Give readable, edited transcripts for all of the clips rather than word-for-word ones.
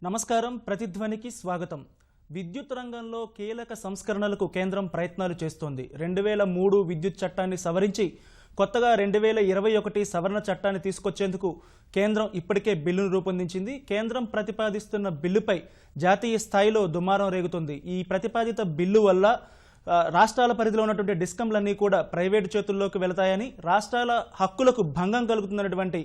నమస్కారం ప్రతిధ్వనికి స్వాగతం. విద్యుత్ రంగంలో కీలక సంస్కరణలకు కేంద్రం ప్రయత్నాలు చేస్తోంది. 2003 విద్యుత్ చట్టాన్ని సవరించి కొత్తగా 2021 సవరణ చట్టాన్ని తీసుకొచ్చేందుకు కేంద్రం ఇప్పటికే బిల్లును రూపొందించింది. కేంద్రం ప్రతిపాదిస్తున్న బిల్లుపై జాతీయ స్థాయిలో దుమారం రేగుతుంది. ఈ ప్రతిపాదిత బిల్లు వల్ల రాష్ట్రాల పరిధిలో ఉన్నటువంటి డిస్కంలన్నీ కూడా ప్రైవేటు చేతుల్లోకి వెళతాయని, రాష్ట్రాల హక్కులకు భంగం కలుగుతున్నటువంటి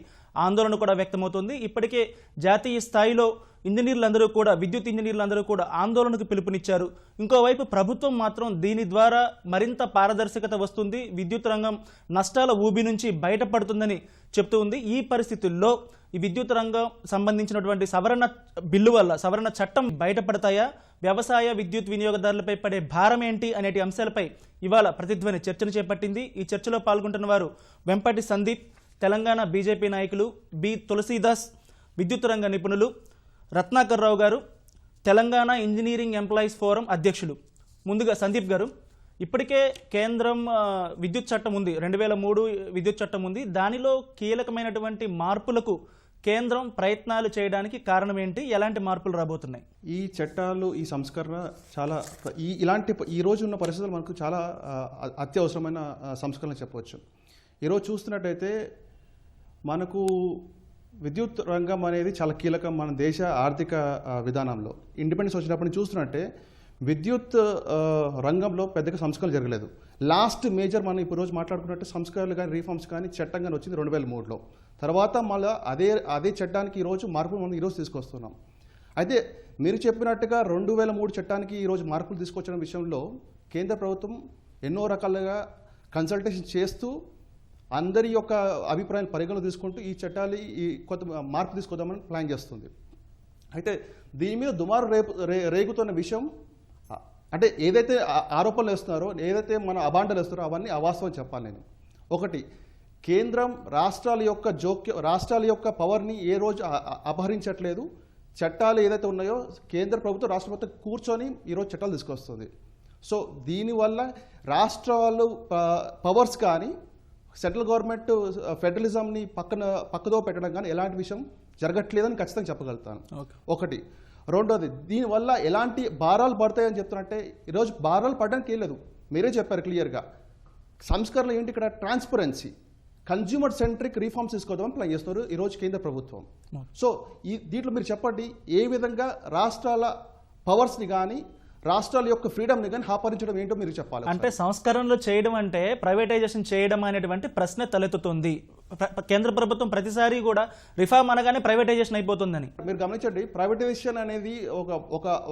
ఆందోళన కూడా వ్యక్తమవుతుంది. ఇప్పటికే జాతీయ స్థాయిలో ఇంజనీర్లందరూ కూడా, విద్యుత్ ఇంజనీర్లందరూ కూడా ఆందోళనకు పిలుపునిచ్చారు. ఇంకోవైపు ప్రభుత్వం మాత్రం దీని ద్వారా మరింత పారదర్శకత వస్తుంది, విద్యుత్ రంగం నష్టాల ఊబి నుంచి బయటపడుతుందని చెప్తూ ఉంది. ఈ పరిస్థితుల్లో ఈ విద్యుత్ రంగం సంబంధించినటువంటి సవరణ బిల్లు వల్ల, సవరణ చట్టం బయటపడతాయా, వ్యవసాయ విద్యుత్ వినియోగదారులపై పడే భారం ఏంటి అనేటి అంశాలపై ఇవాళ ప్రతిధ్వని చర్చను చేపట్టింది. ఈ చర్చలో పాల్గొంటున్న వారు వెంపటి సందీప్, తెలంగాణ బీజేపీ నాయకులు, బి తులసీదాస్, విద్యుత్ రంగ నిపుణులు, రత్నాకర్ రావు గారు, తెలంగాణ ఇంజనీరింగ్ ఎంప్లాయీస్ ఫోరం అధ్యక్షులు. ముందుగా సందీప్ గారు, ఇప్పటికే కేంద్రం విద్యుత్ చట్టం ఉంది, 2003 విద్యుత్ చట్టం ఉంది. దానిలో కీలకమైనటువంటి మార్పులకు కేంద్రం ప్రయత్నాలు చేయడానికి కారణం ఏంటి, ఎలాంటి మార్పులు రాబోతున్నాయి? ఈ చట్టాలు, ఈ సంస్కరణ చాలా ఈ రోజు ఉన్న పరిస్థితులు మనకు చాలా అత్యవసరమైన సంస్కరణ చెప్పవచ్చు. ఈరోజు చూస్తున్నట్టయితే మనకు విద్యుత్ రంగం అనేది చాలా కీలకం మన దేశ ఆర్థిక విధానంలో. ఇండిపెండెన్స్ వచ్చినప్పటి చూస్తున్నట్టే విద్యుత్ రంగంలో పెద్దగా సంస్కరణలు జరగలేదు. లాస్ట్ మేజర్ మనం ఇప్పుడు రోజు మాట్లాడుకున్నట్టు సంస్కరణలు కానీ, రీఫార్మ్స్ కానీ చట్టం కానీ వచ్చింది 2003లో. తర్వాత మళ్ళీ అదే చట్టానికి ఈరోజు మార్పులు మనం ఈరోజు తీసుకొస్తున్నాం. అయితే మీరు చెప్పినట్టుగా 2003 చట్టానికి ఈరోజు మార్పులు తీసుకొచ్చిన విషయంలో కేంద్ర ప్రభుత్వం ఎన్నో రకాలుగా కన్సల్టేషన్ చేస్తూ అందరి యొక్క అభిప్రాయాలు పరిగణలో తీసుకుంటూ ఈ చట్టాలు ఈ కొత్త మార్పు తీసుకొద్దామని ప్లాన్ చేస్తుంది. అయితే దీని మీద దుమారు రేగుతున్న విషయం అంటే ఏదైతే ఆరోపణలు వేస్తున్నారో, ఏదైతే మన అబాండాలు వేస్తున్నారో అవన్నీ అవాస్తవం చెప్పాలి నేను. ఒకటి, కేంద్రం రాష్ట్రాల యొక్క పవర్ని ఏ రోజు అపహరించట్లేదు. చట్టాలు ఏదైతే ఉన్నాయో కేంద్ర ప్రభుత్వం, రాష్ట్ర ప్రభుత్వం కూర్చొని ఈరోజు చట్టాలు తీసుకొస్తుంది. సో దీనివల్ల రాష్ట్రాలు పవర్స్ కానీ, సెంట్రల్ గవర్నమెంట్ ఫెడరలిజంని పక్కదో పెట్టడం కానీ ఎలాంటి విషయం జరగట్లేదని ఖచ్చితంగా చెప్పగలుగుతాను. ఒకటి. రెండోది, దీనివల్ల ఎలాంటి భారాలు పడతాయని చెప్తున్నట్టే ఈరోజు భారాలు పడడానికి ఏం లేదు. మీరే చెప్పారు క్లియర్గా. సంస్కరణలు ఏంటి ఇక్కడ? ట్రాన్స్పరెన్సీ, కన్జ్యూమర్ సెంట్రిక్ రీఫార్మ్స్ తీసుకోవడం ప్లాన్ చేస్తున్నారు ఈరోజు కేంద్ర ప్రభుత్వం. సో దీంట్లో మీరు చెప్పండి, ఏ విధంగా రాష్ట్రాల పవర్స్ని కానీ, రాష్ట్రాల యొక్క ఫ్రీడమ్ని కానీ హాపరించడం ఏంటో మీరు చెప్పాలి. అంటే సంస్కరణలు చేయడం అంటే ప్రైవేటైజేషన్ చేయడం అనేటువంటి ప్రశ్న తలెత్తుతుంది. కేంద్ర ప్రభుత్వం ప్రతిసారి కూడా రిఫార్మ్ అనగానే ప్రైవేటైజేషన్ అయిపోతుందని. మీరు గమనించండి, ప్రైవేటైజేషన్ అనేది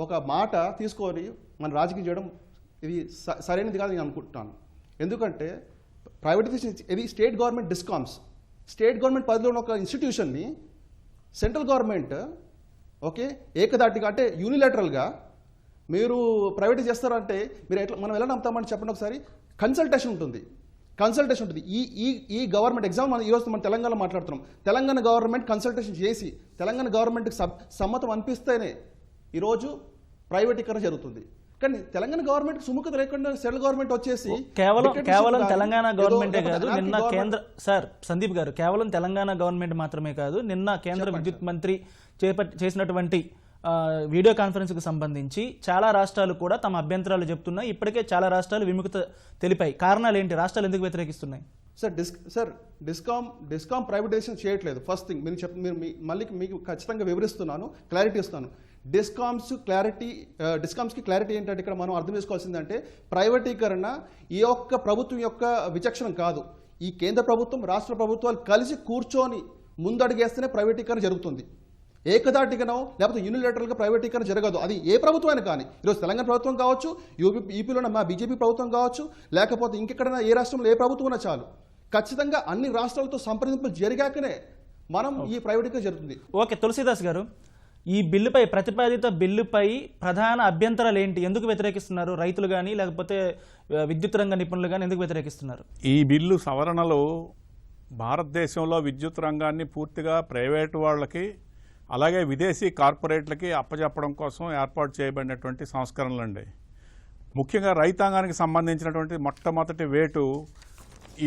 ఒక మాట తీసుకొని మన రాజకీయం చేయడం ఇది సరైనది కాదు నేను అనుకుంటున్నాను. ఎందుకంటే ప్రైవేటైజేషన్ ఇది state government discoms, state government పరిధిలో ఉన్న ఒక ఇన్స్టిట్యూషన్ని సెంట్రల్ గవర్నమెంట్ ఏకదాటిగా అంటే యూనిలేటరల్గా మీరు ప్రైవేటైజ్ చేస్తారంటే మీరు మనం ఎలా నమ్ముతామని చెప్పండి ఒకసారి. కన్సల్టేషన్ ఉంటుంది. ఈ గవర్నమెంట్ ఎగ్జామ్ మనం ఈరోజు మన తెలంగాణలో మాట్లాడుతున్నాం. తెలంగాణ గవర్నమెంట్ కన్సల్టేషన్ చేసి తెలంగాణ గవర్నమెంట్కి సమ్మతం అనిపిస్తేనే ఈరోజు ప్రైవేటీకరణ జరుగుతుంది. కానీ తెలంగాణ గవర్నమెంట్ సుముఖత లేకుండా సెంట్రల్ గవర్నమెంట్ వచ్చేసి కేవలం తెలంగాణ గవర్నమెంటే కాదు, నిన్న కేంద్ర సందీప్ గారు, కేవలం తెలంగాణ గవర్నమెంట్ మాత్రమే కాదు, నిన్న కేంద్ర విద్యుత్ మంత్రి చేసినటువంటి వీడియో కాన్ఫరెన్స్కి సంబంధించి చాలా రాష్ట్రాలు కూడా తమ అభ్యంతరాలు చెప్తున్నాయి. ఇప్పటికే చాలా రాష్ట్రాలు విముఖత తెలిపాయి. కారణాలు ఏంటి? రాష్ట్రాలు ఎందుకు వ్యతిరేకిస్తున్నాయి? డిస్కామ్ ప్రైవేటైజేషన్ చేయట్లేదు. ఫస్ట్ థింగ్ మీరు మళ్ళీ మీకు ఖచ్చితంగా వివరిస్తున్నాను, క్లారిటీ ఇస్తున్నాను. డిస్కామ్స్కి క్లారిటీ ఏంటంటే ఇక్కడ మనం అర్థం చేసుకోవాల్సిందంటే ప్రైవేటీకరణ ఈ యొక్క ప్రభుత్వం యొక్క విచక్షణ కాదు. ఈ కేంద్ర ప్రభుత్వం, రాష్ట్ర ప్రభుత్వాలు కలిసి కూర్చొని ముందడుగేస్తేనే ప్రైవేటీకరణ జరుగుతుంది. ఏకదాటిగానో లేకపోతే యూనిలేటరల్గా ప్రైవేటీకరణ జరగదు. అది ఏ ప్రభుత్వం అయినా కానీ, ఈరోజు తెలంగాణ ప్రభుత్వం కావచ్చు, యూపీలో మా బీజేపీ ప్రభుత్వం కావచ్చు, లేకపోతే ఇంకెక్కడైనా ఏ రాష్ట్రంలో ఏ ప్రభుత్వం ఉన్నా చాలు, ఖచ్చితంగా అన్ని రాష్ట్రాలతో సంప్రదింపులు జరిగాకనే మనం ఈ ప్రైవేటీకరణ జరుగుతుంది. ఓకే, తులసీదాస్ గారు, ఈ బిల్లుపై, ప్రతిపాదిత బిల్లుపై ప్రధాన అభ్యంతరాలు ఏంటి? ఎందుకు వ్యతిరేకిస్తున్నారు? రైతులు కానీ లేకపోతే విద్యుత్ రంగ నిపుణులు కానీ ఎందుకు వ్యతిరేకిస్తున్నారు? ఈ బిల్లు సవరణలో భారతదేశంలో విద్యుత్ రంగాన్ని పూర్తిగా ప్రైవేటు వాళ్ళకి, అలాగే విదేశీ కార్పొరేట్లకి అప్పచెప్పడం కోసం ఏర్పాటు చేయబడినటువంటి సంస్కరణలు అండి. ముఖ్యంగా రైతాంగానికి సంబంధించినటువంటి మొట్టమొదటి వేటు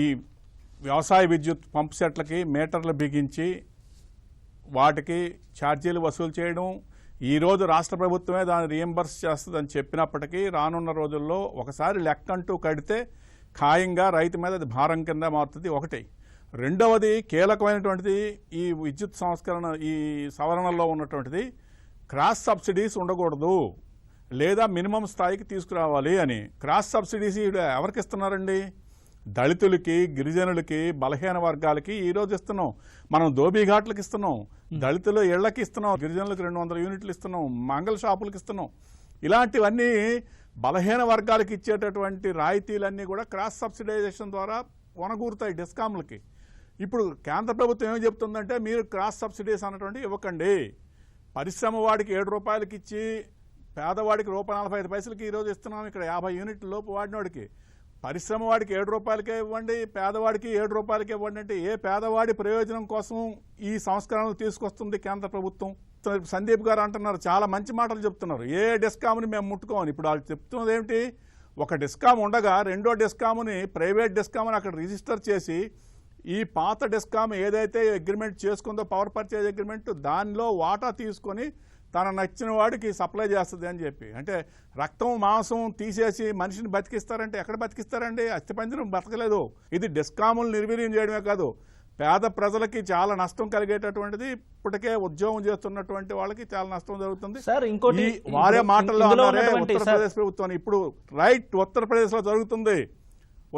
ఈ వ్యవసాయ విద్యుత్ పంప్ సెట్లకి మీటర్లు బిగించి వాటికి ఛార్జీలు వసూలు చేయడం, ఈరోజు రాష్ట్ర ప్రభుత్వమే దాన్ని రీఎంబర్స్ చేస్తుందని చెప్పినప్పటికీ రానున్న రోజుల్లో ఒకసారి లెక్కంటూ కడితే ఖాయంగా రైతు మీద అది భారం కింద మారుతుంది. ఒకటి. రెండవది కీలకమైనటువంటిది ఈ విద్యుత్ సంస్కరణ ఈ సవరణలో ఉన్నటువంటిది క్రాస్ సబ్సిడీస్ ఉండకూడదు, లేదా మినిమం స్థాయికి తీసుకురావాలి అని. క్రాస్ సబ్సిడీస్ ఎవరికి ఇస్తున్నారండి? దళితులకి, గిరిజనులకి, బలహీన వర్గాలకి ఈరోజు ఇస్తున్నాం. మనం దోబీఘాట్లకు ఇస్తున్నాం, దళితుల ఇళ్లకి ఇస్తున్నాం, గిరిజనులకు 200 యూనిట్లు ఇస్తున్నాం, మంగళ షాపులకు ఇస్తున్నాం. ఇలాంటివన్నీ బలహీన వర్గాలకు ఇచ్చేటటువంటి రాయితీలన్నీ కూడా క్రాస్ సబ్సిడైజేషన్ ద్వారా వనగూరుతాయి డిస్కామ్లకి. ఇప్పుడు కేంద్ర ప్రభుత్వం ఏమి చెప్తుందంటే మీరు క్రాస్ సబ్సిడీస్ అన్నటువంటి ఇవ్వకండి, పరిశ్రమ వాడికి 7 రూపాయలకి ఇచ్చి పేదవాడికి ₹1.45 ఈరోజు ఇస్తున్నాం. ఇక్కడ 50 యూనిట్ల లోపు వాడినోడికి. పరిశ్రమ వాడికి 7 రూపాయలకే ఇవ్వండి, పేదవాడికి 7 రూపాయలకే ఇవ్వండి అంటే ఏ పేదవాడి ప్రయోజనం కోసం ఈ సంస్కరణలు తీసుకొస్తుంది కేంద్ర ప్రభుత్వం? సందీప్ గారు అంటున్నారు, చాలా మంచి మాటలు చెప్తున్నారు, ఏ డిస్కామ్ని మేము ముట్టుకోమని. ఇప్పుడు వాళ్ళు చెప్తున్నది ఏమిటి? ఒక డిస్కామ్ ఉండగా రెండో డిస్కామ్ని ప్రైవేట్ డిస్కామ్ని అక్కడ రిజిస్టర్ చేసి ఈ పాత డిస్కామ్ ఏదైతే అగ్రిమెంట్ చేసుకుందో పవర్ పర్చేజ్ అగ్రిమెంట్, దానిలో వాటా తీసుకొని తన నచ్చిన వాడికి సప్లై చేస్తుంది అని చెప్పి. అంటే రక్తం మాంసం తీసేసి మనిషిని బతికిస్తారంటే ఎక్కడ బతికిస్తారండి? అస్థిపంజరం బతకలేదు. ఇది డిస్కాములు నిర్వీర్యం చేయడమే కాదు, పేద ప్రజలకి చాలా నష్టం కలిగేటటువంటిది. ఇప్పటికే ఉద్యోగం చేస్తున్నటువంటి వాళ్ళకి చాలా నష్టం జరుగుతుంది. సార్ ఇంకోటి వారే మాటల్లో అన్నారే ఉత్తరప్రదేశ్ ప్రభుత్వాన్ని. ఇప్పుడు రైట్ ఉత్తరప్రదేశ్లో జరుగుతుంది.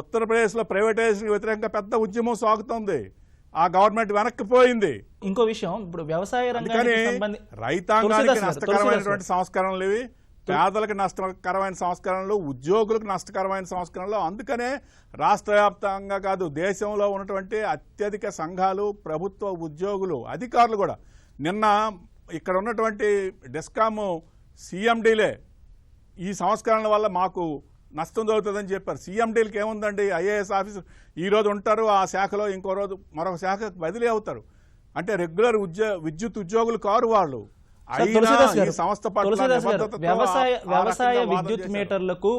ఉత్తరప్రదేశ్లో ప్రైవేటైజేషన్కి వ్యతిరేకంగా పెద్ద ఉద్యమం సాగుతోంది. ఆ గవర్నమెంట్ వెనక్కిపోయింది. ఇంకో విషయం, ఇప్పుడు వ్యవసాయ రంగానికి రైతాంగానికి నష్టకరమైనటువంటి సంస్కరణలు ఇవి, పేదలకు నష్టకరమైన సంస్కరణలు, ఉద్యోగులకు నష్టకరమైన సంస్కరణలు. అందుకనే రాష్ట్ర వ్యాప్తంగా కాదు, దేశంలో ఉన్నటువంటి అత్యధిక సంఘాలు, ప్రభుత్వ ఉద్యోగులు, అధికారులు కూడా నిన్న ఇక్కడ ఉన్నటువంటి డిస్కామ్ సీఎండీలే ఈ సంస్కరణల వల్ల మాకు నష్టం జరుగుతుందని చెప్పారు. సీఎండీలకి ఏముందండి? ఐఏఎస్ ఆఫీసర్ ఈరోజు ఉంటారు, ఆ శాఖలో ఇంకో రోజు మరొక శాఖకు బదిలీ అవుతారు. అంటే రెగ్యులర్ విద్యుత్ ఉద్యోగులు కారు వాళ్ళు. వ్యవసాయ విద్యుత్ మీటర్లకు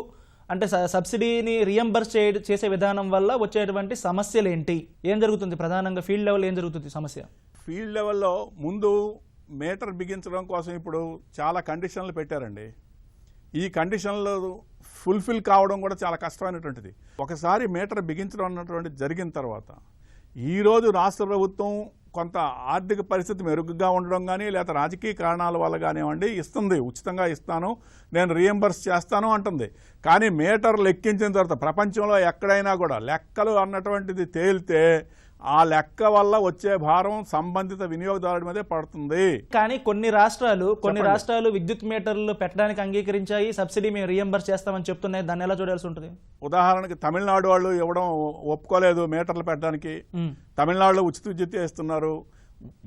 అంటే సబ్సిడీని రియంబర్స్ చేసే విధానం వల్ల వచ్చేటువంటి సమస్యలు ఏంటి? ఏం జరుగుతుంది? ప్రధానంగా ఫీల్డ్ లెవెల్ ఏం జరుగుతుంది సమస్య? ఫీల్డ్ లెవెల్లో ముందు మీటర్ బిగించడం కోసం ఇప్పుడు చాలా కండిషన్లు పెట్టారండి. ఈ కండిషన్లు ఫుల్ఫిల్ కావడం కూడా చాలా కష్టమైనటువంటిది. ఒకసారి మీటర్ బిగించడం అన్నటువంటిది జరిగిన తర్వాత ఈరోజు రాష్ట్ర ప్రభుత్వం కొంత ఆర్థిక పరిస్థితి మెరుగుగా ఉండడం కానీ లేదా రాజకీయ కారణాల వల్ల కానివ్వండి ఇస్తుంది, ఉచితంగా ఇస్తాను, నేను రీఎంబర్స్ చేస్తాను అంటుంది. కానీ మీటర్లు ఎక్కించిన తర్వాత ప్రపంచంలో ఎక్కడైనా కూడా లెక్కలు అన్నటువంటిది తేలితే ఆ లెక్క వల్ల వచ్చే భారం సంబంధిత వినియోగదారుడి మీదే పడుతుంది. కానీ కొన్ని రాష్ట్రాలు విద్యుత్ మీటర్లు పెట్టడానికి అంగీకరించాయి, సబ్సిడీ మేము రీఎంబర్స్ చేస్తామని చెప్తున్నాయి. దాన్ని ఎలా చూడాల్సి ఉంటుంది? ఉదాహరణకి తమిళనాడు వాళ్ళు ఇవ్వడం ఒప్పుకోలేదు మీటర్లు పెట్టడానికి. తమిళనాడులో ఉచిత విద్యుత్ ఇస్తున్నారు.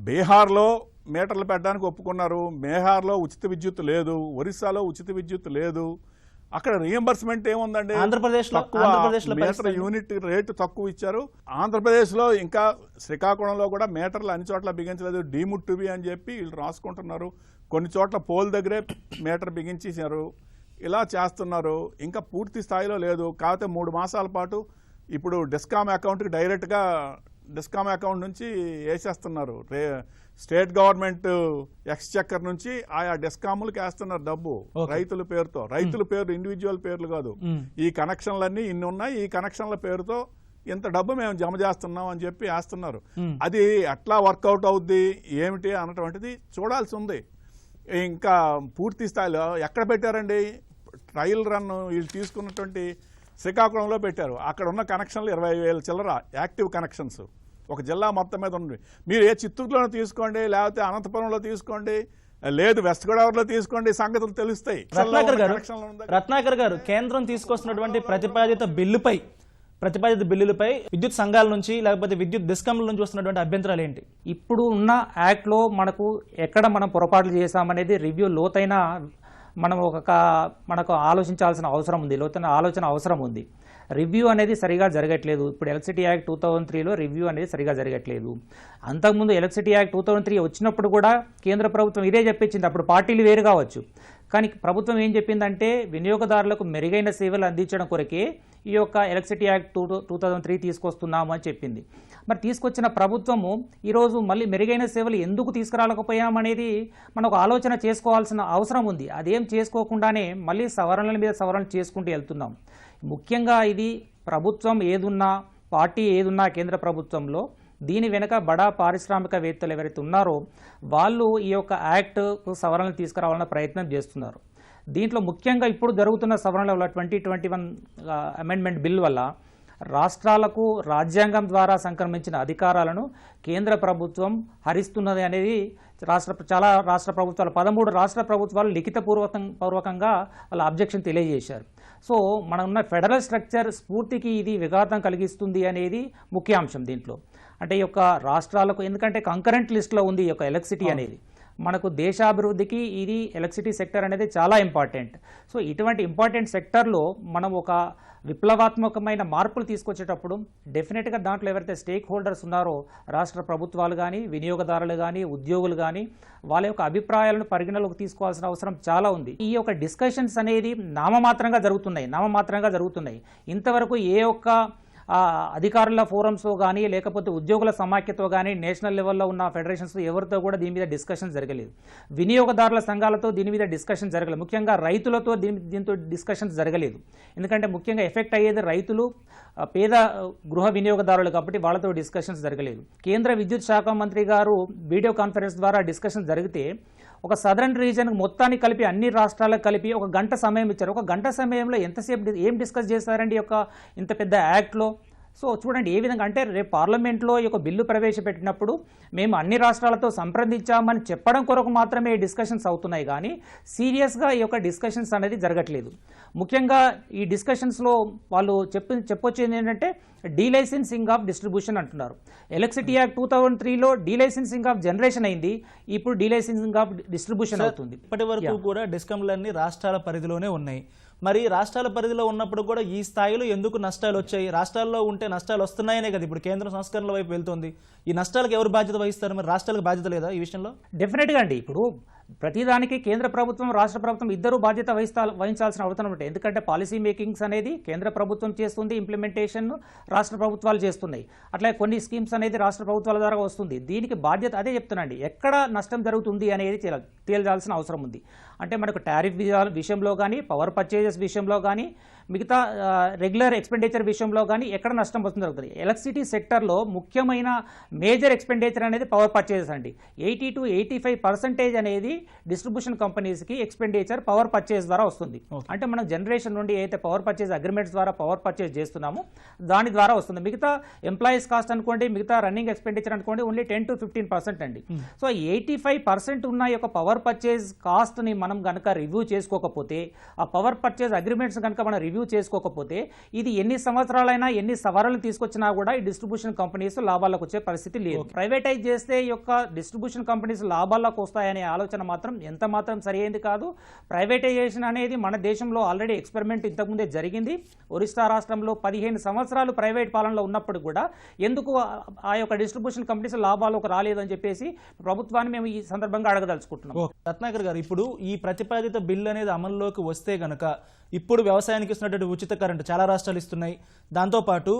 బీహార్లో మీటర్లు పెట్టడానికి ఒప్పుకున్నారు. బీహార్లో ఉచిత విద్యుత్ లేదు. ఒరిస్సాలో ఉచిత విద్యుత్ లేదు. అక్కడ రీఎంబర్స్మెంట్ ఏముందండి? మీటర్ యూనిట్ రేటు తక్కువ ఇచ్చారు. ఆంధ్రప్రదేశ్లో ఇంకా శ్రీకాకుళంలో కూడా మీటర్లు అన్ని చోట్ల బిగించలేదు. డీముట్టుబి అని చెప్పి వీళ్ళు రాసుకుంటున్నారు. కొన్ని చోట్ల పోల్ దగ్గరే మీటర్ బిగించేశారు. ఇలా చేస్తున్నారు. ఇంకా పూర్తి స్థాయిలో లేదు. కాకపోతే 3 మాసాల పాటు ఇప్పుడు డిస్కామ్ అకౌంట్కి డైరెక్ట్గా డిస్కామ్ అకౌంట్ నుంచి వేసేస్తున్నారు. స్టేట్ గవర్నమెంట్ ఎక్స్చెక్కర్ నుంచి ఆయా డిస్కాములకు వేస్తున్నారు డబ్బు రైతుల పేరుతో. రైతుల పేరు ఇండివిజువల్ పేర్లు కాదు. ఈ కనెక్షన్లన్నీ ఇన్ని ఉన్నాయి, ఈ కనెక్షన్ల పేరుతో ఇంత డబ్బు మేము జమ చేస్తున్నాం అని చెప్పి వేస్తున్నారు. అది ఎట్లా వర్కౌట్ అవుద్ది ఏమిటి అన్నటువంటిది చూడాల్సి ఉంది. ఇంకా పూర్తి స్థాయిలో ఎక్కడ పెట్టారండి? ట్రయల్ రన్ వీళ్ళు తీసుకున్నటువంటి శ్రీకాకుళంలో పెట్టారు. అక్కడ ఉన్న కనెక్షన్లు 20,000 చిల్లర యాక్టివ్ కనెక్షన్స్ ఒక జిల్లా మొత్తం మీద ఉంది. మీరు ఏ చిత్తూరులోనే తీసుకోండి, లేకపోతే అనంతపురంలో తీసుకోండి, లేదు వెస్ట్ గోదావరిలో తీసుకోండి, సంగతులు తెలుస్తాయి. రత్నాకర్ గారు, కేంద్రం తీసుకొస్తున్నటువంటి ప్రతిపాదిత బిల్లులపై విద్యుత్ సంఘాల నుంచి లేకపోతే విద్యుత్ డిస్కంల నుంచి వస్తున్నటువంటి అభ్యంతరాలు ఏంటి? ఇప్పుడు ఉన్న యాక్ట్లో ఎక్కడ మనం పొరపాట్లు చేశామనేది రివ్యూ లోతైన మనకు ఆలోచించాల్సిన అవసరం ఉంది, లోతైన ఆలోచన అవసరం ఉంది. రివ్యూ అనేది సరిగా జరగట్లేదు. ఇప్పుడు ఎలక్ట్రిసిటీ యాక్ట్ 2003లో రివ్యూ అనేది సరిగా జరగట్లేదు. అంతకుముందు ఎలక్ట్రిసిటీ యాక్ట్ 2003 వచ్చినప్పుడు కూడా కేంద్ర ప్రభుత్వం ఇదే చెప్పించింది. అప్పుడు పార్టీలు వేరు కావచ్చు, కానీ ప్రభుత్వం ఏం చెప్పిందంటే వినియోగదారులకు మెరుగైన సేవలు అందించడం కొరకే ఈ యొక్క ఎలక్ట్రిసిటీ యాక్ట్ 2003 తీసుకొస్తున్నాము అని చెప్పింది. మరి తీసుకొచ్చిన ప్రభుత్వము ఈరోజు మళ్ళీ మెరుగైన సేవలు ఎందుకు తీసుకురాలేకపోయామనేది మనం ఒక ఆలోచన చేసుకోవాల్సిన అవసరం ఉంది. అదేం చేసుకోకుండానే మళ్ళీ సవరణల మీద సవరణలు చేసుకుంటూ వెళ్తున్నాం. ముఖ్యంగా ఇది ప్రభుత్వం ఏదున్నా, పార్టీ ఏదున్నా కేంద్ర ప్రభుత్వంలో దీని వెనుక బడా పారిశ్రామికవేత్తలు ఎవరైతే ఉన్నారో వాళ్ళు ఈ యొక్క యాక్ట్ సవరణలు తీసుకురావాలన్న ప్రయత్నం చేస్తున్నారు. దీంట్లో ముఖ్యంగా ఇప్పుడు జరుగుతున్న సవరణల వల్ల 2021 అమెండ్మెంట్ బిల్ వల్ల రాష్ట్రాలకు రాజ్యాంగం ద్వారా సంక్రమించిన అధికారాలను కేంద్ర ప్రభుత్వం హరిస్తున్నది అనేది చాలా రాష్ట్ర ప్రభుత్వాలు 13 రాష్ట్ర ప్రభుత్వాలు లిఖితపూర్వకంగా వాళ్ళ అబ్జెక్షన్ తెలియజేశారు. సో మనం ఉన్న ఫెడరల్ స్ట్రక్చర్ స్ఫూర్తికి ఇది విఘాతం కలిగిస్తుంది అనేది ముఖ్యాంశం దీంట్లో. అంటే ఈ యొక్క రాష్ట్రాలకు, ఎందుకంటే కంకరెంట్ లిస్ట్లో ఉంది ఈ యొక్క ఎలక్ట్రిసిటీ అనేది, మనకు దేశాభివృద్ధికి ఇది ఎలక్ట్రిసిటీ సెక్టర్ అనేది చాలా ఇంపార్టెంట్. సో ఇటువంటి ఇంపార్టెంట్ సెక్టర్లో మనం ఒక విప్లవాత్మకమైన మార్పులు తీసుకొచ్చేటప్పుడు డెఫినెట్గా దాంట్లో ఎవరైతే స్టేక్ హోల్డర్స్ ఉన్నారో రాష్ట్ర ప్రభుత్వాలు కానీ, వినియోగదారులు కానీ, ఉద్యోగులు కానీ వాళ్ళ యొక్క అభిప్రాయాలను పరిగణలోకి తీసుకోవాల్సిన అవసరం చాలా ఉంది. ఈ యొక్క డిస్కషన్స్ అనేది నామమాత్రంగా జరుగుతున్నాయి. ఇంతవరకు ఏ ఒక్క అధికారుల ఫోరమ్స్తో కానీ లేకపోతే ఉద్యోగుల సమాఖ్యతో కానీ నేషనల్ లెవెల్లో ఉన్న ఫెడరేషన్స్తో ఎవరితో కూడా దీని మీద డిస్కషన్ జరగలేదు. వినియోగదారుల సంఘాలతో దీని మీద డిస్కషన్ జరగలేదు. ముఖ్యంగా రైతులతో దీంతో డిస్కషన్స్ జరగలేదు. ఎందుకంటే ముఖ్యంగా ఎఫెక్ట్ అయ్యేది రైతులు, పేద గృహ వినియోగదారులు కాబట్టి వాళ్ళతో డిస్కషన్స్ జరగలేదు. కేంద్ర విద్యుత్ శాఖ మంత్రి గారు వీడియో కాన్ఫరెన్స్ ద్వారా డిస్కషన్ జరిగితే ఒక సదరన్ రీజన్ మొత్తాన్ని కలిపి అన్ని రాష్ట్రాలకు కలిపి 1 గంట సమయం ఇచ్చారు. 1 గంట సమయంలో ఎంతసేపు ఏం డిస్కస్ చేస్తారండి ఇంత పెద్ద యాక్ట్లో? సో చూడండి ఏ విధంగా అంటే రేపు పార్లమెంట్లో ఈ యొక్క బిల్లు ప్రవేశపెట్టినప్పుడు మేము అన్ని రాష్ట్రాలతో సంప్రదించామని చెప్పడం కొరకు మాత్రమే డిస్కషన్స్ అవుతున్నాయి కానీ సీరియస్గా ఈ యొక్క డిస్కషన్స్ అనేది జరగట్లేదు. ముఖ్యంగా ఈ డిస్కషన్స్లో వాళ్ళు చెప్పొచ్చేది ఏంటంటే డీలైసెన్సింగ్ ఆఫ్ డిస్ట్రిబ్యూషన్ అంటున్నారు. ఎలక్ట్రిసిటీ యాక్ట్ 2003లో డీలైసెన్సింగ్ ఆఫ్ జనరేషన్ అయింది, ఇప్పుడు డీలైసెన్సింగ్ ఆఫ్ డిస్ట్రిబ్యూషన్ అవుతుంది. ఇప్పటి వరకు కూడా డిస్కంలన్నీ రాష్ట్రాల పరిధిలోనే ఉన్నాయి. మరి రాష్ట్రాల పరిధిలో ఉన్నప్పుడు కూడా ఈ స్థాయిలో ఎందుకు నష్టాలు వచ్చాయి? రాష్ట్రాల్లో ఉంటే నష్టాలు వస్తున్నాయనే కదా ఇప్పుడు కేంద్రం సంస్కరణల వైపు వెళ్తుంది. ఈ నష్టాలకు ఎవరు బాధ్యత వహిస్తారు? మరి రాష్ట్రాలకు బాధ్యత లేదా ఈ విషయంలో? డెఫినెట్గా అండి. ఇప్పుడు ప్రతిదానికి కేంద్ర ప్రభుత్వం, రాష్ట్ర ప్రభుత్వం ఇద్దరు బాధ్యత వహించాల్సిన అవసరం ఉంటుంది. ఎందుకంటే పాలసీ మేకింగ్స్ అనేది కేంద్ర ప్రభుత్వం చేస్తుంది, ఇంప్లిమెంటేషన్ రాష్ట్ర ప్రభుత్వాలు చేస్తున్నాయి. అట్లా కొన్ని స్కీమ్స్ అనేది రాష్ట్ర ప్రభుత్వాల ద్వారా వస్తుంది. దీనికి బాధ్యత అదే చెప్తున్నాండి, ఎక్కడ నష్టం జరుగుతుంది అనేది తేల్చాల్సిన అవసరం ఉంది. అంటే మనకు టారిఫ్ విషయంలో కానీ, పవర్ పర్చేజెస్ విషయంలో కానీ, మిగతా రెగ్యులర్ ఎక్స్పెండిచర్ విషయంలో కానీ ఎక్కడ నష్టం వస్తుంది జరుగుతుంది. ఎలక్ట్రిసిటీ సెక్టర్లో ముఖ్యమైన మేజర్ ఎక్స్పెండిచర్ అనేది పవర్ పర్చేజెస్ అండి. 80 to 85% అనేది డిస్ట్రిబ్యూషన్ కంపెనీస్కి ఎక్స్పెండిచర్ పవర్ పర్చేజ్ ద్వారా వస్తుంది. అంటే మనం జనరేషన్ నుండి అయితే పవర్ పర్చేజ్ అగ్రిమెంట్స్ ద్వారా పవర్ పర్చేజ్ చేస్తున్నామో దాని ద్వారా వస్తుంది. మిగతా ఎంప్లాయీస్ కాస్ట్ అనుకోండి, మిగతా రన్నింగ్ ఎక్స్పెండిచర్ అనుకోండి, ఓన్లీ 10 to 15% అండి. సో 85% ఉన్న యొక్క పవర్ పర్చేజ్ కాస్ట్ని మనం కనుక రివ్యూ చేసుకోకపోతే, ఆ పవర్ పర్చేజ్ అగ్రిమెంట్స్ కనుక మనం రివ్యూ చేసుకోకపోతే ఇది ఎన్ని సంవత్సరాలైనా ఎన్ని సవరణలు తీసుకొచ్చినా కూడా ఈ డిస్ట్రిబ్యూషన్ కంపెనీస్ లాభాలకు వచ్చే పరిస్థితి లేదు. ప్రైవేటైజ్ చేస్తే ఈ యొక్క డిస్ట్రిబ్యూషన్ కంపెనీస్ లాభాలకు వస్తాయనే ఆలోచన మాత్రం ఎంత మాత్రం సరైనది కాదు. ప్రైవేటైజేషన్ అనేది మన దేశంలో ఆల్రెడీ ఎక్స్పెరిమెంట్ ఇంతకుముందే జరిగింది. ఒరిస్సా రాష్ట్రంలో 15 సంవత్సరాలు ప్రైవేట్ పాలనలో ఉన్నప్పుడు కూడా ఎందుకు ఆ యొక్క డిస్ట్రిబ్యూషన్ కంపెనీస్ లాభాలకు రాలేదని చెప్పేసి ప్రభుత్వాన్ని మేము ఈ సందర్భంగా అడగదలుచుకుంటున్నాం. రత్నాకర్ గారు, ఇప్పుడు ఈ ప్రతిపాదిత బిల్ అనేది అమల్లోకి వస్తే గనక ఇప్పుడు వ్యవసాయానికి ఇస్తున్నటువంటి ఉచిత కరెంటు చాలా రాష్ట్రాలు ఇస్తున్నాయి. దాంతోపాటు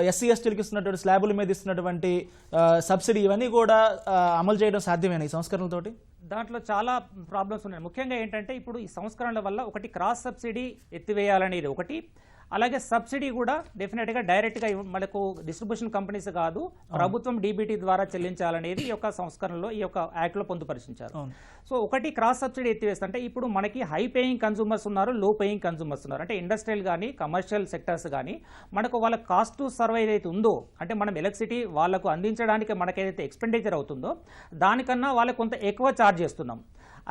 ఎస్సీ ఎస్టీలకు ఇస్తున్నటువంటి స్లాబుల మీద ఇస్తున్నటువంటి సబ్సిడీ ఇవన్నీ కూడా అమలు చేయడం సాధ్యమేనా ఈ సంస్కరణలతోటి? దాంట్లో చాలా ప్రాబ్లమ్స్ ఉన్నాయి. ముఖ్యంగా ఏంటంటే ఇప్పుడు ఈ సంస్కరణల వల్ల ఒకటి క్రాస్ సబ్సిడీ ఎత్తివేయాలనేది ఒకటి, అలాగే సబ్సిడీ కూడా డెఫినెట్గా డైరెక్ట్గా మనకు డిస్ట్రిబ్యూషన్ కంపెనీస్ కాదు ప్రభుత్వం డీబీటీ ద్వారా చెల్లించాలనేది ఈ యొక్క సంస్కరణలో ఈ యొక్క యాక్ట్లో పొందుపరిచించారు. సో ఒకటి క్రాస్ సబ్సిడీ ఎత్తివేస్తుంటే ఇప్పుడు మనకి హై పేయింగ్ కన్సూమర్స్ ఉన్నారు, లో పేయింగ్ కన్సూమర్స్ ఉన్నారు. అంటే ఇండస్ట్రియల్ కానీ కమర్షియల్ సెక్టర్స్ కానీ మనకు వాళ్ళ కాస్ట్ టు సర్వ్ ఏదైతే ఉందో, అంటే మనం ఎలక్ట్రిసిటీ వాళ్ళకు అందించడానికి మనకేదైతే ఎక్స్పెండిచర్ అవుతుందో దానికన్నా వాళ్ళకి కొంత ఎక్కువ ఛార్జ్ చేస్తున్నాం.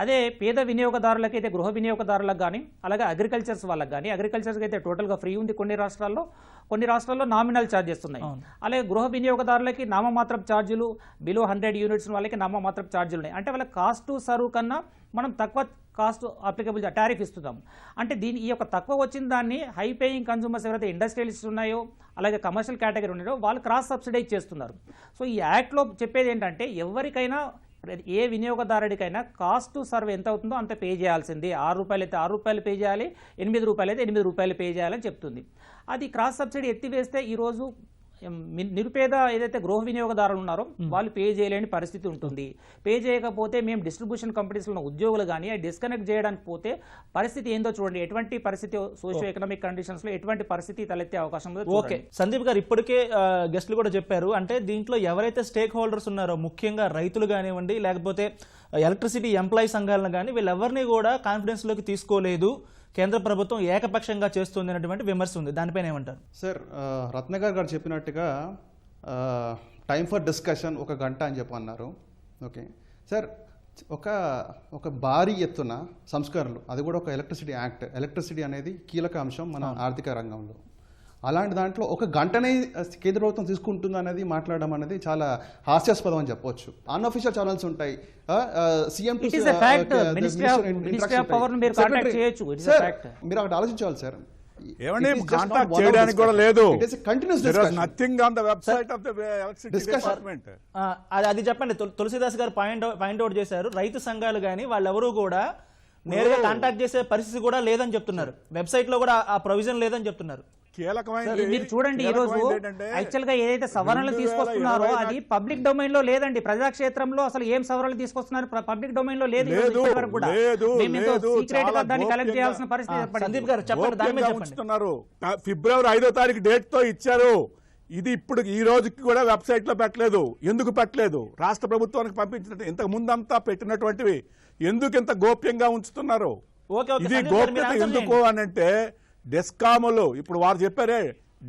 అదే పేద వినియోగదారులకి అయితే గృహ వినియోగదారులకు కానీ, అలాగే అగ్రికల్చర్స్ వాళ్ళకి కానీ, అగ్రికల్చర్స్కి అయితే టోటల్గా ఫ్రీ ఉంది కొన్ని రాష్ట్రాల్లో నామినల్ ఛార్జెస్ ఉన్నాయి. అలాగే గృహ వినియోగదారులకి నామమాత్రపు ఛార్జీలు, బిలో 100 యూనిట్స్ వాళ్ళకి నామమాత్రపు ఛార్జీలు ఉన్నాయి. అంటే వాళ్ళ కాస్ట్ టు సర్వ్ కన్నా మనం తక్కువ కాస్ట్ అప్లికబుల్ టారిఫ్ ఇస్తున్నాం. అంటే ఈ యొక్క తక్కువ వచ్చిన దాన్ని హై పేయింగ్ కన్సూమర్స్ ఎవరైతే ఇండస్ట్రియలిస్ట్ ఉన్నాయో, అలాగే కమర్షియల్ కేటగిరీ ఉన్నాయో వాళ్ళు క్రాస్ సబ్సిడైజ్ చేస్తున్నారు. సో ఈ యాక్ట్లో చెప్పేది ఏంటంటే ఎవరికైనా ఏ వినియోగదారుడికైనా కాస్ట్ టు సర్వ్ ఎంత అవుతుందో అంత పే చేయాల్సింది. 6 రూపాయలు అయితే 6 రూపాయలు పే చేయాలి, 8 రూపాయలు అయితే 8 రూపాయలు పే చేయాలని చెప్తుంది. అది క్రాస్ సబ్సిడీ ఎత్తివేస్తే ఈరోజు నిరుపేద ఏదైతే గృహ వినియోగదారులు ఉన్నారో వాళ్ళు పే చేయలేని పరిస్థితి ఉంటుంది. పే చేయకపోతే మేము డిస్ట్రిబ్యూషన్ కంపెనీస్లో ఉన్న ఉద్యోగులు కానీ డిస్కనెక్ట్ చేయడానికి పోతే పరిస్థితి ఏందో చూడండి. ఎటువంటి పరిస్థితి సోషియో ఎకనామిక్ కండిషన్స్లో ఎటువంటి పరిస్థితి తలెత్తే అవకాశం ఉందో ఓకే, సందీప్ గారు ఇప్పటికే గెస్టులు కూడా చెప్పారు. అంటే దీంట్లో ఎవరైతే స్టేక్ హోల్డర్స్ ఉన్నారో ముఖ్యంగా రైతులు కానివ్వండి, లేకపోతే ఎలక్ట్రిసిటీ ఎంప్లాయీ సంఘాలను కానీ వీళ్ళెవరిని కూడా కాన్ఫిడెన్స్లోకి తీసుకోలేదు, కేంద్ర ప్రభుత్వం ఏకపక్షంగా చేస్తుంది అనేటువంటి విమర్శ ఉంది. దానిపైన ఏమంటారు? సార్, రత్నగారు గారు చెప్పినట్టుగా టైం ఫర్ డిస్కషన్ 1 గంట అని చెప్పి అన్నారు. ఓకే సార్, ఒక భారీ ఎత్తున సంస్కరణలు, అది కూడా ఒక ఎలక్ట్రిసిటీ యాక్ట్. ఎలక్ట్రిసిటీ అనేది కీలక అంశం మన ఆర్థిక రంగంలో. అలాంటి దాంట్లో 1 గంటనే కేంద్ర ప్రభుత్వం తీసుకుంటుంది అనేది మాట్లాడడం అనేది చాలా హాస్యాస్పదం అని చెప్పొచ్చు. అన్అఫీషియల్ ఛానల్స్ ఉంటాయి, సీఎం మీరు అక్కడ ఆలోచించాలి సార్. ఏమండి, కాంటాక్ట్ చేయడానికి కూడా లేదు. Nothing on the website of the electricity department. అది చెప్పండి. తులసిదాస్ గారు పాయింట్ అవుట్ చేశారు. రైతు సంఘాలు కానీ వాళ్ళెవరూ కూడా నేరుగా కాంటాక్ట్ చేసే పరిస్థితి కూడా లేదని చెప్తున్నారు. వెబ్సైట్ లో కూడా ఆ ప్రొవిజన్ లేదని చెప్తున్నారు. మీరు చూడండి, ఈ రోజు యాక్చువల్ గా ఏదైతే సవరణలు తీసుకొస్తున్నారో అది పబ్లిక్ డొమైన్ లో లేదండి. ప్రజాక్షేత్రంలో అసలు ఏం సవరణలు తీసుకొస్తున్నారు పబ్లిక్ డొమైన్ లో లేదు. ఇప్పటివరకు కూడా సీక్రెట్ గా దాన్ని కలెక్ట్ చేయాల్సిన పరిస్థితి. సందీప్ గారు చెప్పండి. ఫిబ్రవరి 5వ తారీఖు డేట్ తో ఇచ్చారు. ఇది ఇప్పుడు ఈ రోజుకి కూడా వెబ్సైట్ లో పెట్టలేదు. ఎందుకు పెట్టలేదు? రాష్ట్ర ప్రభుత్వానికి పంపించినట్టు ఇంతకు ముందంతా పెట్టినటువంటివి ఎందుకు ఇంత గోప్యంగా ఉంచుతున్నారు? ఇది గోప్యత ఎందుకు అనంటే డెస్కాములు ఇప్పుడు వారు చెప్పారే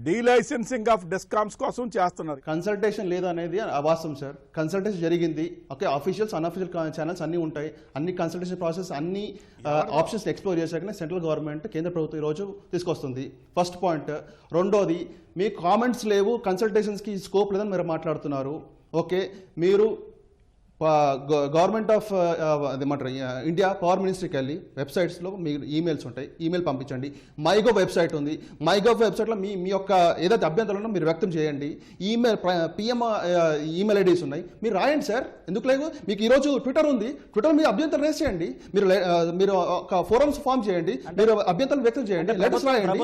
డీలైసెన్సింగ్ ఆఫ్ డెస్కామ్స్ కోసం చేస్తున్నారు. కన్సల్టేషన్ లేదు అనేది అవాస్తవం సార్. కన్సల్టేషన్ జరిగింది. ఓకే, అఫీషియల్స్ అన్అఫీషియల్ ఛానల్స్ అన్ని ఉంటాయి. అన్ని కన్సల్టేషన్ ప్రాసెస్ అన్ని ఆప్షన్స్ ఎక్స్ప్లోర్ చేశాకనే సెంట్రల్ గవర్నమెంట్ కేంద్ర ప్రభుత్వం ఈరోజు తీసుకొస్తుంది. First point. రెండోది, మీ కామెంట్స్ లేవు, కన్సల్టేషన్స్కి స్కోప్ లేదని మీరు మాట్లాడుతున్నారు. ఓకే, మీరు గవర్నమెంట్ ఆఫ్ అదేమంటారు ఇండియా పవర్ మినిస్ట్రీకి వెళ్ళి వెబ్సైట్స్లో మీ ఈమెయిల్స్ ఉంటాయి, ఈమెయిల్ పంపించండి. మైగవ్ వెబ్సైట్ ఉంది, మైగవ్ వెబ్సైట్లో మీ యొక్క ఏదైతే అభ్యంతరాలు మీరు వ్యక్తం చేయండి. ఈమెయిల్ పిఎం ఈమెయిల్ ఐడీస్ ఉన్నాయి, మీరు రాయండి సార్. ఎందుకు లేదు? మీకు ఈరోజు ట్విట్టర్ ఉంది, ట్విట్టర్ మీ అభ్యంతరం రేస్ చేయండి. మీరు ఒక ఫోరమ్స్ ఫామ్ చేయండి, మీరు అభ్యంతరం వ్యక్తం చేయండి, లెటర్స్ రాయండి.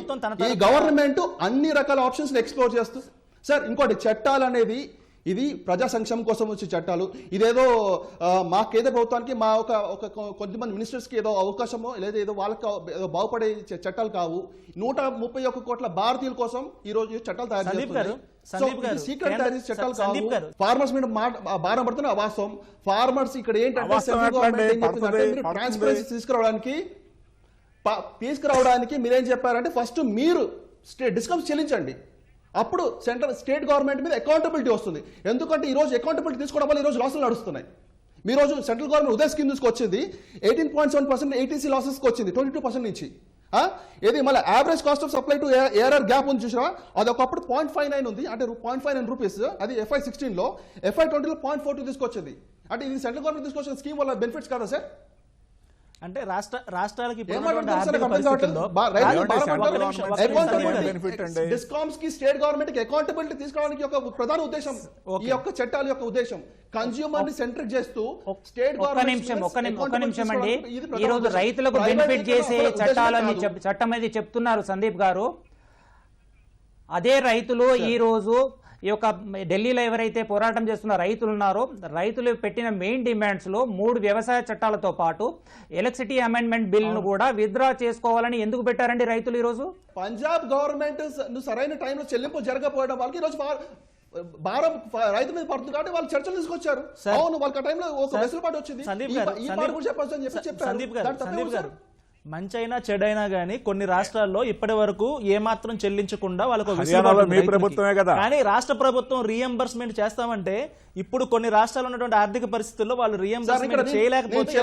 ఈ గవర్నమెంట్ అన్ని రకాల ఆప్షన్స్ ఎక్స్ప్లోర్ చేస్తూ సార్. ఇంకోటి, చట్టాలు అనేది ఇది ప్రజా సంక్షేమం కోసం వచ్చే చట్టాలు. ఇదేదో మా కేంద్ర ప్రభుత్వానికి మా ఒక కొద్దిమంది మినిస్టర్స్కి ఏదో అవకాశమో లేదా ఏదో వాళ్ళకి ఏదో బాగుపడే చట్టాలు కావు. 131 కోట్ల భారతీయుల కోసం ఈ రోజు చట్టాలు తయారు చేస్తున్నారు. చట్టాలు కావు. ఫార్మర్స్ మీద భారం పడుతున్న వాస్తవం. ఫార్మర్స్ ఇక్కడ ఏంటంటే ట్రాన్స్పరెన్సీ తీసుకురావడానికి మీరేం చెప్పారంటే ఫస్ట్ మీరు డిస్కౌంట్స్ చెల్లించండి, అప్పుడు స్టేట్ గవర్నమెంట్ మీద అకౌంటబిలిటీ వస్తుంది. ఎందుకంటే ఈరోజు అకౌంటబిలిటీ తీసుకోవడం వల్ల ఈరోజు లాసులు నడుస్తున్నాయి. మీరోజు సెంట్రల్ గవర్నమెంట్ ఉదయ్ స్కీమ్ తీసుకొచ్చింది 18.7% ఏటీసీ లాసెస్కి వచ్చింది 22% నుంచి. ఏది మళ్ళీ average cost of supply to ARR gap ఉంది చూసినా, అది ఒకప్పుడు 0.59 ఉంది, అంటే 0.59 రూపీస్. అది FY16లో, FY20లో 0.42 తీసుకొచ్చింది. అంటే ఇది సెంట్రల్ గవర్నమెంట్ తీసుకొచ్చిన స్కీమ్ వల్ల బెనిఫిట్స్ కాదా సార్? అంటే రాష్ట్రాలకి డిస్కామ్స్ కి స్టేట్ గవర్నమెంట్ కి అకౌంటబిలిటీ తీసుకోవడానికి ఒక ప్రధాన ఉద్దేశం ఈ యొక్క చట్టాల యొక్క ఉద్దేశం. కన్స్యూమర్ ని సెంట్రిక్ చేస్తూ స్టేట్ గవర్నమెంట్ ఒక్క నిమిషం అండి. ఈ రోజు రైతులకు బెనిఫిట్ చేసే చట్టాలని చట్టం అనేది చెప్తున్నారు సందీప్ గారు. అదే రైతులు ఈ రోజు ఈ యొక్క ఢిల్లీలో ఎవరైతే పోరాటం చేస్తున్న రైతులు ఉన్నారో, రైతులు పెట్టిన మెయిన్ డిమాండ్స్లో 3 వ్యవసాయ చట్టాలతో పాటు ఎలక్ట్రిసిటీ అమెండ్మెంట్ బిల్ను కూడా విత్డ్రా చేసుకోవాలని ఎందుకు పెట్టారండి రైతులు ఈరోజు? పంజాబ్ గవర్నమెంట్ సరైన టైంలో చెల్లింపు జరగకపోవడం వాళ్ళకి ఈరోజు భారం రైతు మీద పడుతుంది కాబట్టి వాళ్ళు చర్చలు తీసుకొచ్చారు. అవును, వాళ్ళకి ఆ టైంలో ఒక వెసులుబాటు వచ్చింది. సందీప్ గారు, మంచైనా చెడైనా గానీ కొన్ని రాష్ట్రాల్లో ఇప్పటి వరకు ఏమాత్రం చెల్లించకుండా వాళ్ళకు ప్రభుత్వమే కదా. కానీ రాష్ట్ర ప్రభుత్వం రీఎంబర్స్మెంట్ చేస్తామంటే ఇప్పుడు కొన్ని రాష్ట్రాలు ఉన్నటువంటి ఆర్థిక పరిస్థితుల్లో వాళ్ళు రీఎంబర్స్మెంట్ చేయలేకపోతే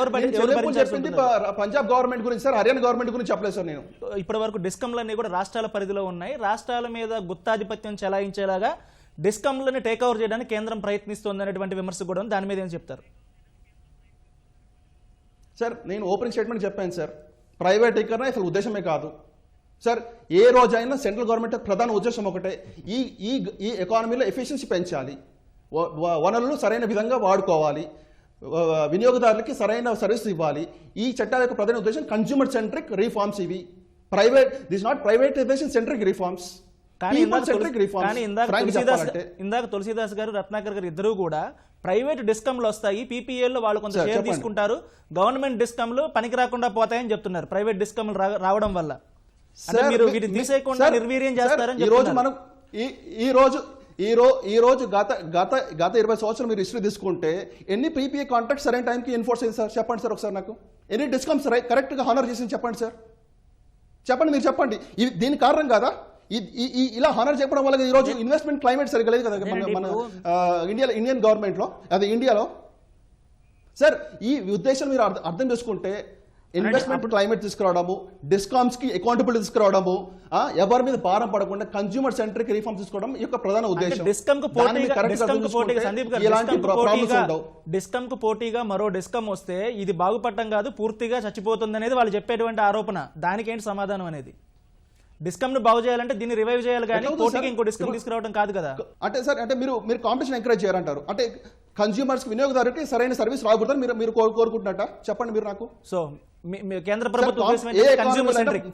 పంజాబ్ గవర్నమెంట్ గురించి సార్, హర్యానా గవర్నమెంట్ గురించి చెప్పలేదు సార్. నేను ఇప్పటి వరకు డిస్కంలన్నీ కూడా రాష్ట్రాల పరిధిలో ఉన్నాయి. రాష్ట్రాల మీద గుత్తాధిపత్యం చెలాయించేలాగా డిస్కంలని టేక్ ఓవర్ చేయడానికి కేంద్రం ప్రయత్నిస్తోంది అనేటువంటి విమర్శ కూడా ఉంది. దాని మీద ఏం చెప్తారు సార్? నేను ఓపెనింగ్ స్టేట్మెంట్ చెప్పాను సార్, ప్రైవేటీకరణ అసలు ఉద్దేశమే కాదు సార్. ఏ రోజైనా సెంట్రల్ గవర్నమెంట్ ప్రధాన ఉద్దేశం ఒకటే, ఈ ఎకానమీలో ఎఫిషియన్సీ పెంచాలి, వనరులు సరైన విధంగా వాడుకోవాలి, వినియోగదారులకి సరైన సర్వీస్ ఇవ్వాలి. ఈ చట్టాల యొక్క ప్రధాన ఉద్దేశం కన్జ్యూమర్ సెంట్రిక్ రిఫార్మ్స్ ఇవి. This not privatization centric reforms. కానీ ఇందాక తులసీదాస్ గారు, రత్నాకర్ గారు ఇద్దరు కూడా ప్రైవేట్ డిస్కమ్లు వస్తాయి, పీపీఏల్లో వాళ్ళు కొంత షేర్ తీసుకుంటారు, గవర్నమెంట్ డిస్కమ్లు పనికి రాకుండా పోతాయని చెప్తున్నారు ప్రైవేట్ డిస్కమ్లు రావడం వల్ల. అంటే మీరు వీటిని తీసేయకుండా నిర్వీర్యం చేస్తారని చెప్తున్నారు. ఈ రోజు గత 20 సంవత్సరాలు మీరు హిస్టరీ తీసుకుంటే ఎన్ని పీపీఏ కాంట్రాక్ట్ సరైన టైంకి ఎన్ఫోర్స్ అయింది సార్? చెప్పండి సార్ ఒకసారి నాకు. ఎన్ని డిస్కమ్స్ కరెక్ట్గా హానర్ చేసింది చెప్పండి సార్. చెప్పండి, మీరు చెప్పండి. దీని కారణం కాదా? ఇలా హానర్ చెప్పడం వల్ల ఈరోజు ఇన్వెస్ట్మెంట్ క్లైమేట్ సరిగ్గా లేదు కదా మన ఇండియన్ గవర్నమెంట్లో, అదే ఇండియాలో. సార్ ఈ ఉద్దేశం మీరు అర్థం చేసుకుంటే ఇన్వెస్ట్మెంట్ క్లైమేట్ తీసుకురావడము, డిస్కామ్స్ కి అకౌంటబిలిటీ తీసుకురావడము, ఎవరి మీద భారం పడకుండా కన్జ్యూమర్ సెంట్రిక్ రిఫార్మ్స్ తీసుకోవడం ఈ యొక్క ప్రధాన ఉద్దేశం. డిస్కమ్ కు పోటీగా మరో డిస్కమ్ వస్తే ఇది బాగుపడటం కాదు, పూర్తిగా చచ్చిపోతుంది అనేది వాళ్ళు చెప్పేటువంటి ఆరోపణ. దానికి ఏంటి సమాధానం అనేది? డిస్కమ్ ను బాగు చేయాలంటే దీన్ని రివైవ్ చేయాలి కానీ పోటీకి ఇంకో డిస్కమ్ తీసుకురావడం కాదు కదా. అంటే సార్, అంటే మీరు కాంపిటీషన్ ఎంకరేజ్ చేయాలంటారు. అంటే కన్జ్యూమర్స్ వినియోగదారుకి సరైన సర్వీస్ రాకూడదని మీరు కోరుకుంటున్నట్ట? చెప్పండి మీరు నాకు. సో కేంద్ర ప్రభుత్వం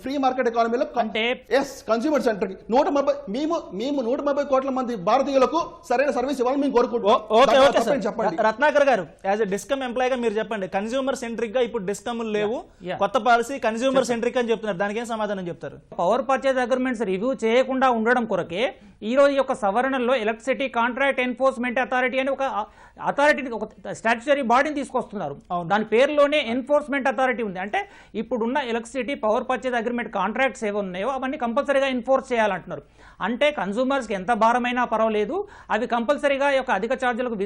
ఫ్రీ మార్కెట్ ఎకానమీలో కన్స్యూమర్ సెంట్రిక్ 130 కోట్ల మంది భారతీయులకు సరైన సర్వీస్ ఇవ్వాలని మేము కోరుకుంటున్నాం. చెప్పండి రత్నాకర్ గారు, యాజ్ ఎ డిస్కమ్ ఎంప్లాయ్ గా మీరు చెప్పండి, కన్స్యూమర్ సెంట్రిక్ గా ఇప్పుడు డిస్కమ్లు లేవు, కొత్త పాలసీ కన్స్యూమర్ సెంట్రిక్ అని చెప్తున్నారు, దానికి ఏం సమాధానం చెప్తారు? పవర్ పర్చేజ్ అగ్రిమెంట్స్ రివ్యూ చేయకుండా ఉండడం కొరకే ఈ రోజు యొక్క సవరణలో ఎలక్ట్రిసిటీ కాంట్రాక్ట్ ఎన్ఫోర్స్మెంట్ అథారిటీ అని ఒక అథారిటీని, ఒక స్టాట్యుటరీ బాడీని తీసుకొస్తున్నారు. దాని పేరులోనే ఎన్ఫోర్స్మెంట్ అథారిటీ ఉంది. అంటే ఇప్పుడున్న electricity power purchase agreement contracts ఏవి ఉన్నాయో అవన్నీ కంపల్సరీగా ఎన్ఫోర్స్ చేయాలంటున్నారు. అంటే కన్సూమర్స్కి ఎంత భారమైనా పర్వాలేదు, అవి కంపల్సరీగా యొక్క అధిక ఛార్జీలకు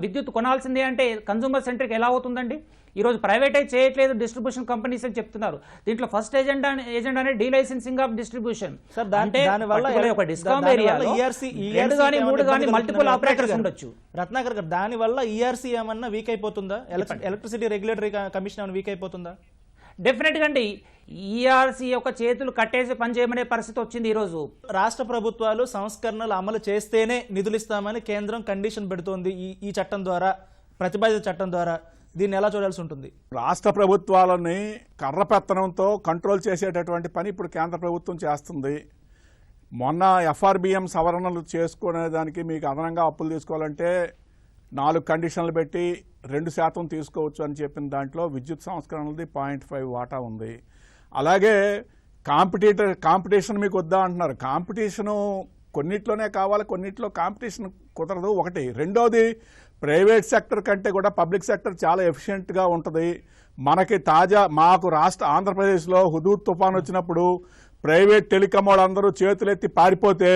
విద్యుత్ కొనాల్సిందే. అంటే కన్సూమర్ సెంట్రిక్ ఎలా అవుతుందండి? ఈరోజు ప్రైవేటైజ్ చేయట్లేదు డిస్ట్రిబ్యూషన్ కంపెనీస్ అని చెప్తున్నారు. దీంట్లో ఫస్ట్ ఏజెండా అనేది డీలైసెన్సింగ్ ఆఫ్ డిస్ట్రిబ్యూషన్. అంటే ఒక డిస్కౌంట్ ఏరియాలో 2 గానీ 3 గానీ మల్టిపుల్ ఆపరేటర్స్ ఉండొచ్చు. రత్నాకర్ గారు, దాని వల్ల ఈఆర్సీ ఏమన్నా వీక్ అయిపోతుందా? ఎలక్ట్రిసిటీ రెగ్యులేటరీ కమిషన్ ఏమైనా వీక్ అయిపోతుందా? డెఫినెట్గా అండి. ఈఆర్సీ యొక్క చేతులు కట్టేసి పనిచేయమనే పరిస్థితి వచ్చింది. ఈరోజు రాష్ట్ర ప్రభుత్వాలు సంస్కరణలు అమలు చేస్తేనే నిధులు ఇస్తామని కేంద్రం కండిషన్ పెడుతోంది ఈ చట్టం ద్వారా, ప్రతిపాదిత చట్టం ద్వారా. దీన్ని ఎలా చూడాల్సి ఉంటుంది? రాష్ట్ర ప్రభుత్వాలని కర్రపెత్తనంతో కంట్రోల్ చేసేటటువంటి పని ఇప్పుడు కేంద్ర ప్రభుత్వం చేస్తుంది. మొన్న ఎఫ్ఆర్బిఎం సవరణలు చేసుకునే దానికి మీకు అదనంగా అప్పులు తీసుకోవాలంటే 4 కండిషన్లు పెట్టి 2% తీసుకోవచ్చు అని చెప్పిన దాంట్లో విద్యుత్ సంస్కరణలది 0.5 వాటా ఉంది. అలాగే కాంపిటీషన్ మీకు వద్దా అంటున్నారు. కాంపిటీషను కొన్నిట్లోనే కావాలి, కొన్నిట్లో కాంపిటీషన్ కుదరదు. ఒకటి. రెండోది, ప్రైవేట్ సెక్టర్ కంటే కూడా పబ్లిక్ సెక్టర్ చాలా ఎఫిషియెంట్గా ఉంటుంది. మాకు రాష్ట్ర ఆంధ్రప్రదేశ్లో హుదూద్ తుఫాన్ వచ్చినప్పుడు ప్రైవేట్ టెలికాం వాళ్ళందరూ చేతులెత్తి పారిపోతే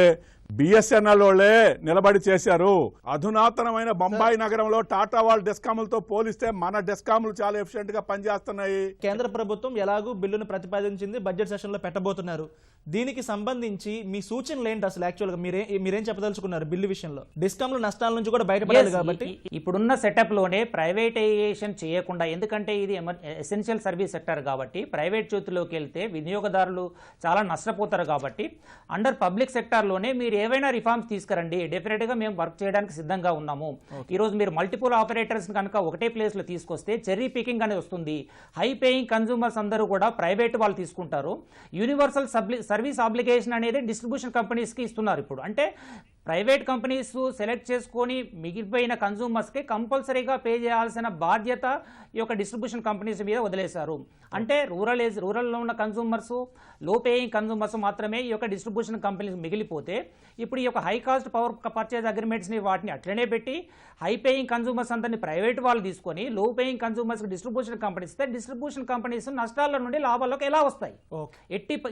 బిఎస్ఎన్ఎల్ వాళ్ళే నిలబడి చేశారు. అధునాతనమైన బొంబాయి నగరంలో టాటా వాళ్ళ డిస్కాములతో పోలిస్తే మన డిస్కాములు చాలా ఎఫిషియెంట్ గా పనిచేస్తున్నాయి. కేంద్ర ప్రభుత్వం ఎలాగూ బిల్లును ప్రతిపాదించింది, బడ్జెట్ సెషన్ లో పెట్టబోతున్నారు. దీనికి సంబంధించి మీ సూచనలు ఏంటి? అసలు యాక్చువల్ గా మీరేం చెప్పదలుచుకున్నారు బిల్లు విషయంలో? డిస్కామ్ల నష్టాల నుంచి కూడా బయటపడాలి కాబట్టి ఇప్పుడున్న సెటప్ లోనే ప్రైవేటైజేషన్ చేయకుండా, ఎందుకంటే ఇది ఎసెన్షియల్ సర్వీస్ సెక్టర్ కాబట్టి ప్రైవేట్ చేతుల్లోకి వెళ్తే వినియోగదారులు చాలా నష్టపోతారు. కాబట్టి అండర్ పబ్లిక్ సెక్టర్ లోనే మీరు ఏవైనా రిఫార్మ్స్ తీసుకురండి, డెఫినెట్ గా మేము వర్క్ చేయడానికి సిద్ధంగా ఉన్నాము. ఈ రోజు మీరు మల్టిపుల్ ఆపరేటర్స్ కనుక ఒకటే ప్లేస్ లో తీసుకొస్తే చెర్రీ పికింగ్ అనేది వస్తుంది. హై పేయింగ్ కన్సూమర్స్ అందరూ కూడా ప్రైవేట్ వాళ్ళు తీసుకుంటారు. యూనివర్సల్ సర్వీస్ ఆబ్లిగేషన్ అనేది డిస్ట్రిబ్యూషన్ కంపెనీస్ కి ఇస్తున్నారు. ఇప్పుడు అంటే ప్రైవేట్ కంపెనీస్ సెలెక్ట్ చేసుకొని మిగిలిపోయిన కన్సూమర్స్కి కంపల్సరీగా పే చేయాల్సిన బాధ్యత ఈ యొక్క డిస్ట్రిబ్యూషన్ కంపెనీస్ మీద వదిలేశారు. అంటే రూరల్లో ఉన్న కన్సూమర్స్, లో పేయింగ్ కన్సూమర్స్ మాత్రమే ఈ యొక్క డిస్ట్రిబ్యూషన్ కంపెనీస్ మిగిలిపోతే, ఇప్పుడు ఈ యొక్క హై కాస్ట్ పవర్ పర్చేజ్ అగ్రిమెంట్స్ని వాటిని అట్లనే పెట్టి హై పేయింగ్ కన్సూమర్స్ అందరినీ ప్రైవేట్ వాళ్ళు తీసుకొని లో పేయింగ్ కన్సూమర్స్కి డిస్ట్రిబ్యూషన్ కంపెనీస్ ఇస్తే డిస్ట్రిబ్యూషన్ కంపెనీస్ నష్టాల నుండి లాభాల్లోకి ఎలా వస్తాయి?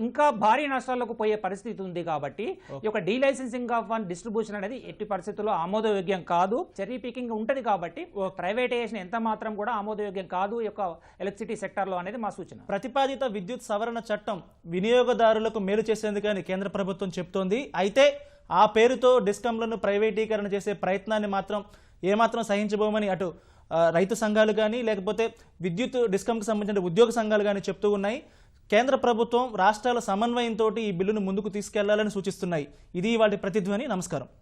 ఇంకా భారీ నష్టాల్లోకి పోయే పరిస్థితి ఉంది. కాబట్టి ఈ యొక్క డీలైసెన్సింగ్ ఆఫ్ వన్ డిస్ట్రిబ్యూషన్ అనేది ఎట్టి పరిస్థితుల్లో ఆమోదయోగ్యం కాదు. చెర్రీ పికింగ్ ఉంటుంది కాబట్టి ప్రైవేటైజేషన్ ఎంత మాత్రం కూడా ఆమోదయోగ్యం కాదు ఈ యొక్క ఎలక్ట్రిసిటీ సెక్టార్లో అనేది మా సూచన. ప్రతిపాదిత విద్యుత్ సవరణ చట్టం వినియోగదారులకు మేలు చేసేందుకని కేంద్ర ప్రభుత్వం చెప్తోంది. అయితే ఆ పేరుతో డిస్కంలను ప్రైవేటీకరణ చేసే ప్రయత్నాన్ని మాత్రం ఏమాత్రం సహించబోమని అటు రైతు సంఘాలు కానీ లేకపోతే విద్యుత్ డిస్కంకి సంబంధించిన ఉద్యోగ సంఘాలు కానీ చెప్తూ ఉన్నాయి. కేంద్ర ప్రభుత్వం రాష్ట్రాల సమన్వయంతో ఈ బిల్లును ముందుకు తీసుకెళ్లాలని సూచిస్తున్నాయి. ఇది వాటి ప్రతిధ్వని. నమస్కారం.